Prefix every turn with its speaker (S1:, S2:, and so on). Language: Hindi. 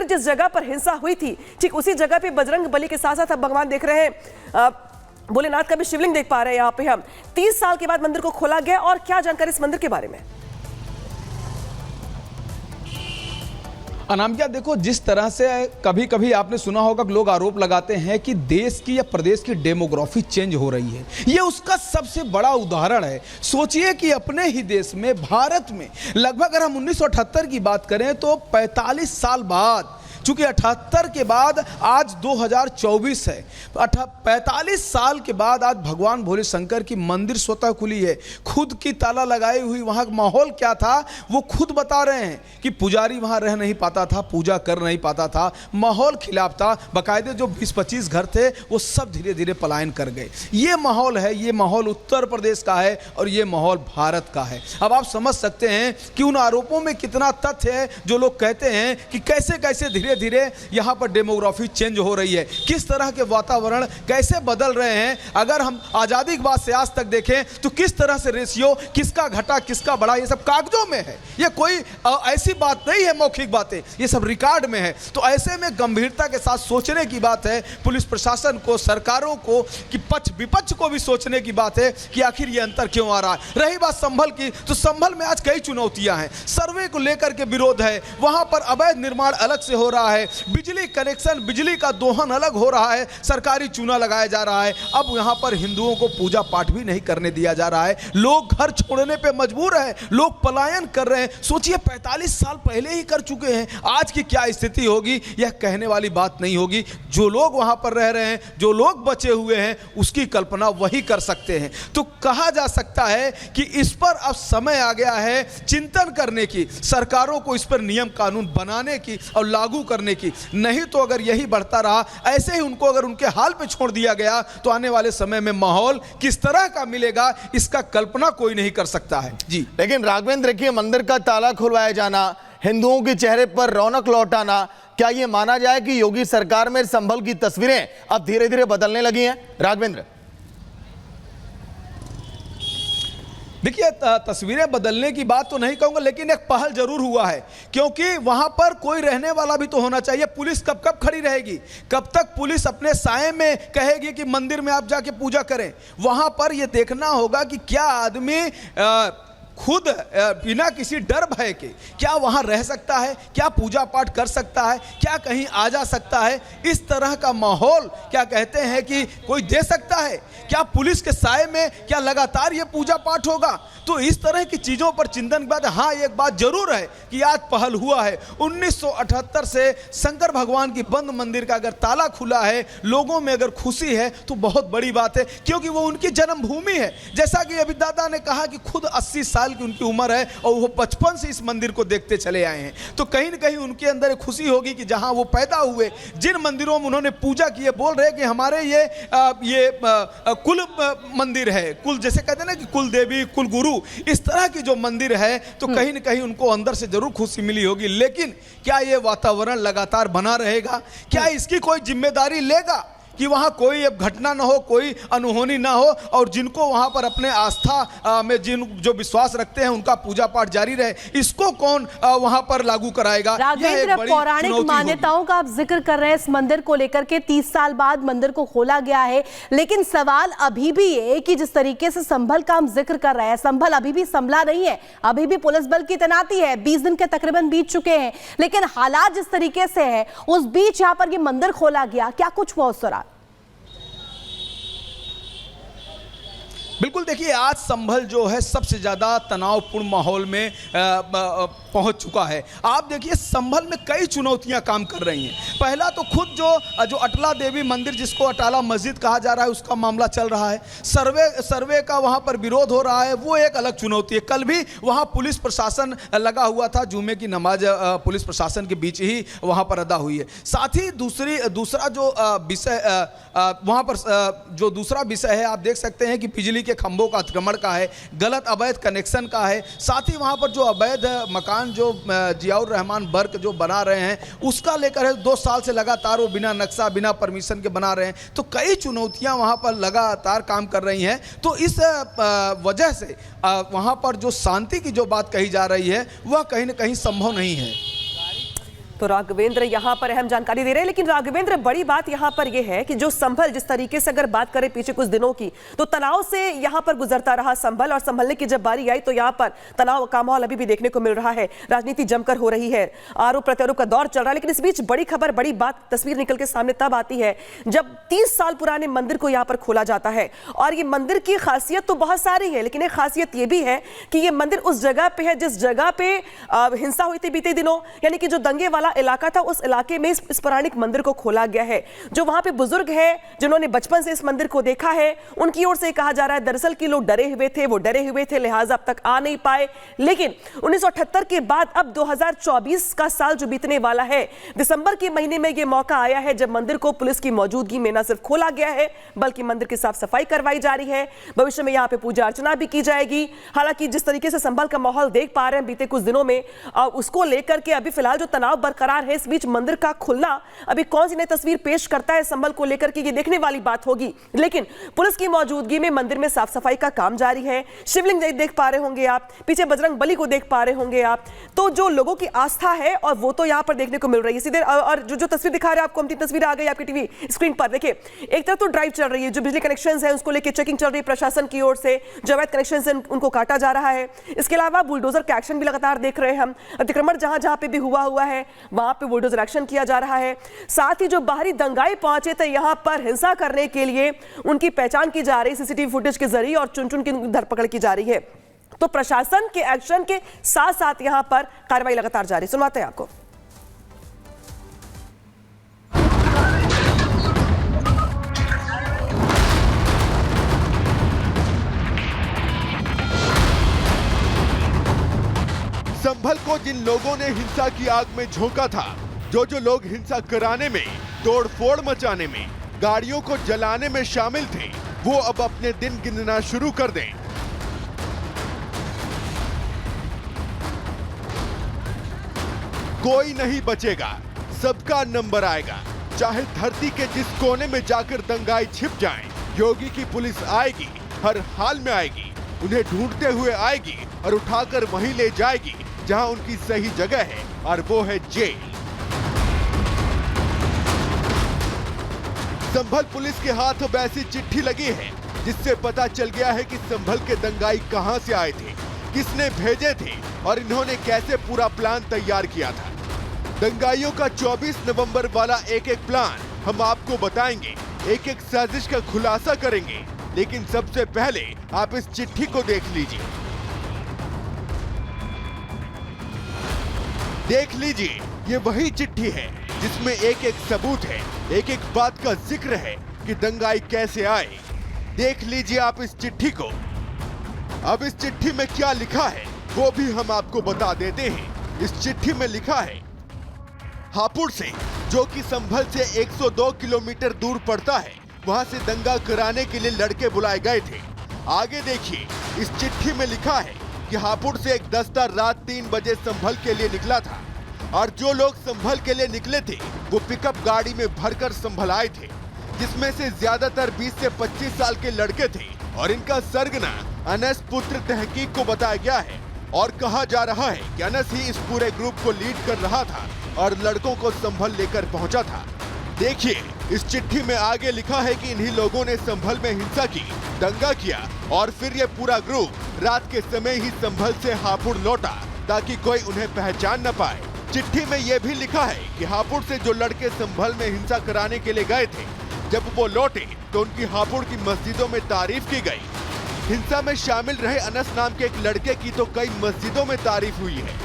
S1: जिस जगह पर हिंसा हुई थी ठीक उसी जगह पे बजरंग बली के साथ साथ अब भगवान देख रहे हैं भोलेनाथ का भी शिवलिंग देख पा रहे हैं यहाँ पे हम। 30 साल के बाद मंदिर को खोला गया और क्या जानकारी इस मंदिर के बारे में?
S2: अनामिका, देखो जिस तरह से कभी कभी आपने सुना होगा कि लोग आरोप लगाते हैं कि देश की या प्रदेश की डेमोग्राफी चेंज हो रही है, ये उसका सबसे बड़ा उदाहरण है। सोचिए कि अपने ही देश में, भारत में लगभग अगर हम 1978 की बात करें तो 45 साल बाद, चूंकि 78 के बाद आज 2024 है, 45 साल के बाद आज भगवान भोले शंकर की मंदिर स्वतः खुली है। खुद की ताला लगाई हुई। वहां का माहौल क्या था वो खुद बता रहे हैं कि पुजारी वहां रह नहीं पाता था, पूजा कर नहीं पाता था, माहौल खिलाफ था। बाकायदे जो 20-25 घर थे वो सब धीरे धीरे पलायन कर गए। ये माहौल है, ये माहौल उत्तर प्रदेश का है और ये माहौल भारत का है। अब आप समझ सकते हैं कि उन आरोपों में कितना तथ्य है जो लोग कहते हैं कि कैसे कैसे धीरे धीरे यहां पर डेमोग्राफी चेंज हो रही है, किस तरह के वातावरण कैसे बदल रहे हैं। अगर हम आजादी के बाद से आज तक देखें तो किस तरह से रेशियो किसका घटा किसका बढ़ा ये सब कागजों में है। ये कोई ऐसी बात नहीं है मौखिक बातें, ये सब रिकॉर्ड में है। तो ऐसे में गंभीरता के साथ सोचने की बात है पुलिस प्रशासन को, सरकारों को, कि पक्ष विपक्ष को भी सोचने की बात है कि आखिर ये अंतर क्यों आ रहा है। रही बात संभल की, तो संभल में आज कई चुनौतियां हैं। सर्वे को लेकर के विरोध है, वहां पर अवैध निर्माण अलग से हो रहा है, बिजली कनेक्शन, बिजली का दोहन अलग हो रहा है, सरकारी चूना लगाया जा रहा है। अब यहां पर हिंदुओं को पूजा पाठ भी नहीं करने दिया जा रहा है। लोग घर छोड़ने पे मजबूर हैं, लोग पलायन कर रहे हैं। सोचिए 45 साल पहले ही कर चुके हैं, आज की क्या स्थिति होगी यह कहने वाली बात नहीं होगी। जो लोग वहां पर रह रहे हैं, जो लोग बचे हुए हैं, उसकी कल्पना वही कर सकते हैं। तो कहा जा सकता है कि इस पर अब समय आ गया है चिंतन करने की, सरकारों को इस पर नियम कानून बनाने की और लागू करने की। नहीं तो अगर यही बढ़ता रहा, ऐसे ही उनको अगर उनके हाल पे छोड़ दिया गया तो आने वाले समय में माहौल किस तरह का मिलेगा इसका कल्पना कोई नहीं कर सकता है। जी
S3: लेकिन राघवेंद्र, देखिए मंदिर का ताला खुलवाया जाना, हिंदुओं के चेहरे पर रौनक लौटाना, क्या यह माना जाए कि योगी सरकार में संभल की तस्वीरें अब धीरे धीरे बदलने लगी हैं? राघवेंद्र,
S2: देखिए तस्वीरें बदलने की बात तो नहीं कहूंगा, लेकिन एक पहल जरूर हुआ है, क्योंकि वहां पर कोई रहने वाला भी तो होना चाहिए। पुलिस कब कब खड़ी रहेगी? कब तक पुलिस अपने साये में कहेगी कि मंदिर में आप जाके पूजा करें? वहां पर यह देखना होगा कि क्या आदमी खुद बिना किसी डर भय के क्या वहां रह सकता है, क्या पूजा पाठ कर सकता है, क्या कहीं आ जा सकता है। इस तरह का माहौल क्या कहते हैं कि कोई दे सकता है? क्या पुलिस के साए में क्या लगातार ये पूजा पाठ होगा? तो इस तरह की चीजों पर चिंतन के बाद हाँ, एक बात जरूर है कि आज पहल हुआ है। 1978 से शंकर भगवान की बंद मंदिर का अगर ताला खुला है, लोगों में अगर खुशी है तो बहुत बड़ी बात है, क्योंकि वो उनकी जन्मभूमि है। जैसा कि अभी दादा ने कहा कि खुद 80 साल की उनकी उम्र है और वो 55 से इस मंदिर को देखते चले आए हैं। तो कहीं न कहीं उनके अंदर एक खुशी होगी कि जहां वो पैदा हुए, जिन मंदिरों में उन्होंने पूजा की है, बोल रहे कि हमारे ये कुल मंदिर है, कुल जैसे कहते हैं ना कि कुल देवी कुल गुरु, इस तरह की जो मंदिर है, तो कहीं न कहीं उनको अंदर से जरूर खुशी मिली होगी। लेकिन क्या ये वातावरण लगातार बना रहेगा? क्या इसकी कोई जिम्मेदारी लेगा कि वहाँ कोई अब घटना ना हो, कोई अनहोनी ना हो, और जिनको वहाँ पर अपने आस्था में जो विश्वास रखते हैं उनका पूजा पाठ जारी रहे? इसको कौन वहाँ पर लागू कराएगा?
S1: राघवेंद्र, पौराणिक मान्यताओं का आप जिक्र कर रहे हैं इस मंदिर को लेकर के, 30 साल बाद मंदिर को खोला गया है, लेकिन सवाल अभी भी है कि जिस तरीके से संभल का हम जिक्र कर रहे हैं, संभल अभी भी संभला नहीं है, अभी भी पुलिस बल की तैनाती है। 20 दिन के तकरीबन बीत चुके हैं, लेकिन हालात जिस तरीके से है उस बीच यहाँ पर ये मंदिर खोला गया, क्या कुछ हुआ उस दौरान?
S2: बिल्कुल, देखिए आज संभल जो है सबसे ज़्यादा तनावपूर्ण माहौल में पहुंच चुका है। आप देखिए संभल में कई चुनौतियां काम कर रही हैं। पहला तो खुद जो अटला देवी मंदिर, जिसको अटाला मस्जिद कहा जा रहा है, उसका मामला चल रहा है। सर्वे का वहां पर विरोध हो रहा है, वो एक अलग चुनौती है। कल भी वहां पुलिस प्रशासन लगा हुआ था, जुमे की नमाज पुलिस प्रशासन के बीच ही वहां पर अदा हुई है। साथ ही दूसरा जो विषय वहां पर जो दूसरा विषय है, आप देख सकते हैं कि बिजली के खंभों का अतिक्रमण का है, गलत अवैध कनेक्शन का है। साथ ही वहां पर जो अवैध मकान जो जियाउर रहमान वर्क जो बना रहे हैं, उसका लेकर है 2 साल से लगातार वो बिना नक्शा बिना परमिशन के बना रहे हैं। तो कई चुनौतियां वहां पर लगातार काम कर रही हैं। तो इस वजह से वहां पर जो शांति की जो बात कही जा रही है वह कहीं ना कहीं संभव नहीं है।
S4: तो राघवेंद्र यहाँ पर अहम जानकारी दे रहे हैं। लेकिन राघवेंद्र, बड़ी बात यहाँ पर यह है कि जो संभल, जिस तरीके से अगर बात करें पिछले कुछ दिनों की, तो तनाव से यहाँ पर गुजरता रहा संभल, और संभलने की जब बारी आई तो यहाँ पर तनाव का माहौल अभी भी देखने को मिल रहा है। राजनीति जमकर हो रही है, आरोप प्रत्यारोप का दौर चल रहा है। लेकिन इस बीच बड़ी खबर, बड़ी बात, तस्वीर निकल के सामने तब आती है जब 30 साल पुराने मंदिर को यहाँ पर खोला जाता है। और ये मंदिर की खासियत तो बहुत सारी है, लेकिन एक खासियत ये भी है कि ये मंदिर उस जगह पे है जिस जगह पे हिंसा हुई थी बीते दिनों, यानी कि जो दंगे वाला इलाका था, उस इलाके में इस पौराणिक मंदिर को खोला गया है। जो वहां पे बुजुर्ग हैं जिन्होंने बचपन से इस मंदिर को देखा है, उनकी ओर से कहा जा रहा है दरअसल कि लोग डरे हुए थे, वो डरे हुए थे, लिहाजा अब तक आ नहीं पाए। लेकिन 1978 के बाद अब 2024 का साल जो बीतने वाला है, दिसंबर के महीने में यह मौका आया है जब मंदिर को पुलिस की मौजूदगी में न सिर्फ खोला गया है बल्कि मंदिर की साफ सफाई करवाई जा रही है। भविष्य में यहाँ पे पूजा अर्चना भी की जाएगी। हालांकि जिस तरीके से संभल का माहौल देख पा रहे हैं बीते कुछ दिनों में, उसको लेकर के अभी फिलहाल जो तनाव बरकरार है, इस बीच मंदिर का खुलना अभी कौन सी नई तस्वीर पेश करता है संभल को लेकर के, ये देखने वाली बात होगी। लेकिन पुलिस की मौजूदगी में मंदिर में साफ सफाई का काम जारी है। शिवलिंग देख पा रहे होंगे आप, पीछे बजरंग बली को देख पा रहे होंगे आप। तो जो लोगों की आस्था है और वो तो यहाँ पर देखने को मिल रही है सीधे। और जो तस्वीर दिखा रहे हैं आपको, अंतिम तस्वीर आ गई आपकी टीवी स्क्रीन पर। देखिए, एक तरफ तो ड्राइव चल रही है, जो बिजली कनेक्शन है उसको लेकर चेकिंग चल रही है प्रशासन की ओर से, जो अवैध कनेक्शन है उनको काटा जा रहा है। इसके अलावा बुलडोजर का एक्शन भी लगातार देख रहे हैं हम। अतिक्रमण जहां जहां पे भी हुआ है वहां पे बुलडोजर एक्शन किया जा रहा है। साथ ही जो बाहरी दंगाई पहुंचे थे यहां पर हिंसा करने के लिए, उनकी पहचान की जा रही सीसीटीवी फुटेज के जरिए और चुन की धरपकड़ की जा रही है। तो प्रशासन के एक्शन के साथ साथ यहां पर कार्रवाई लगातार जारी। सुनवाते हैं आपको।
S5: संभल को जिन लोगों ने हिंसा की आग में झोंका था, जो लोग हिंसा कराने में, तोड़फोड़ मचाने में, गाड़ियों को जलाने में शामिल थे, वो अब अपने दिन गिनना शुरू कर दें। कोई नहीं बचेगा, सबका नंबर आएगा। चाहे धरती के जिस कोने में जाकर दंगाई छिप जाएं, योगी की पुलिस आएगी, हर हाल में आएगी, उन्हें ढूंढते हुए आएगी और उठाकर वहीं ले जाएगी जहां उनकी सही जगह है, और वो है जेल। संभल पुलिस के हाथ अब ऐसी चिट्ठी लगी है जिससे पता चल गया है कि संभल के दंगाई कहां से आए थे, किसने भेजे थे और इन्होंने कैसे पूरा प्लान तैयार किया था। दंगाइयों का 24 नवंबर वाला एक प्लान हम आपको बताएंगे, एक साजिश का खुलासा करेंगे। लेकिन सबसे पहले आप इस चिट्ठी को देख लीजिए। देख लीजिए, ये वही चिट्ठी है जिसमें एक सबूत है, एक बात का जिक्र है कि दंगाई कैसे आए। देख लीजिए आप इस चिट्ठी को। अब इस चिट्ठी में क्या लिखा है वो भी हम आपको बता देते हैं। इस चिट्ठी में लिखा है, हापुड़ से, जो कि संभल से 102 किलोमीटर दूर पड़ता है, वहां से दंगा कराने के लिए लड़के बुलाए गए थे। आगे देखिए, इस चिट्ठी में लिखा है कि हापुड़ से एक दस्ता रात 3 बजे संभल के लिए निकला था, और जो लोग संभल के लिए निकले थे वो पिकअप गाड़ी में भरकर संभल आए थे, जिसमें से ज्यादातर 20 से 25 साल के लड़के थे। और इनका सरगना अनस पुत्र तहकीक को बताया गया है, और कहा जा रहा है कि अनस ही इस पूरे ग्रुप को लीड कर रहा था और लड़कों को संभल लेकर पहुंचा था। देखिए, इस चिट्ठी में आगे लिखा है कि इन्हीं लोगों ने संभल में हिंसा की, दंगा किया, और फिर ये पूरा ग्रुप रात के समय ही संभल से हापुड़ लौटा ताकि कोई उन्हें पहचान न पाए। चिट्ठी में यह भी लिखा है कि हापुड़ से जो लड़के संभल में हिंसा कराने के लिए गए थे, जब वो लौटे तो उनकी हापुड़ की मस्जिदों में तारीफ की गई। हिंसा में शामिल रहे अनस नाम के एक लड़के की तो कई मस्जिदों में तारीफ हुई है।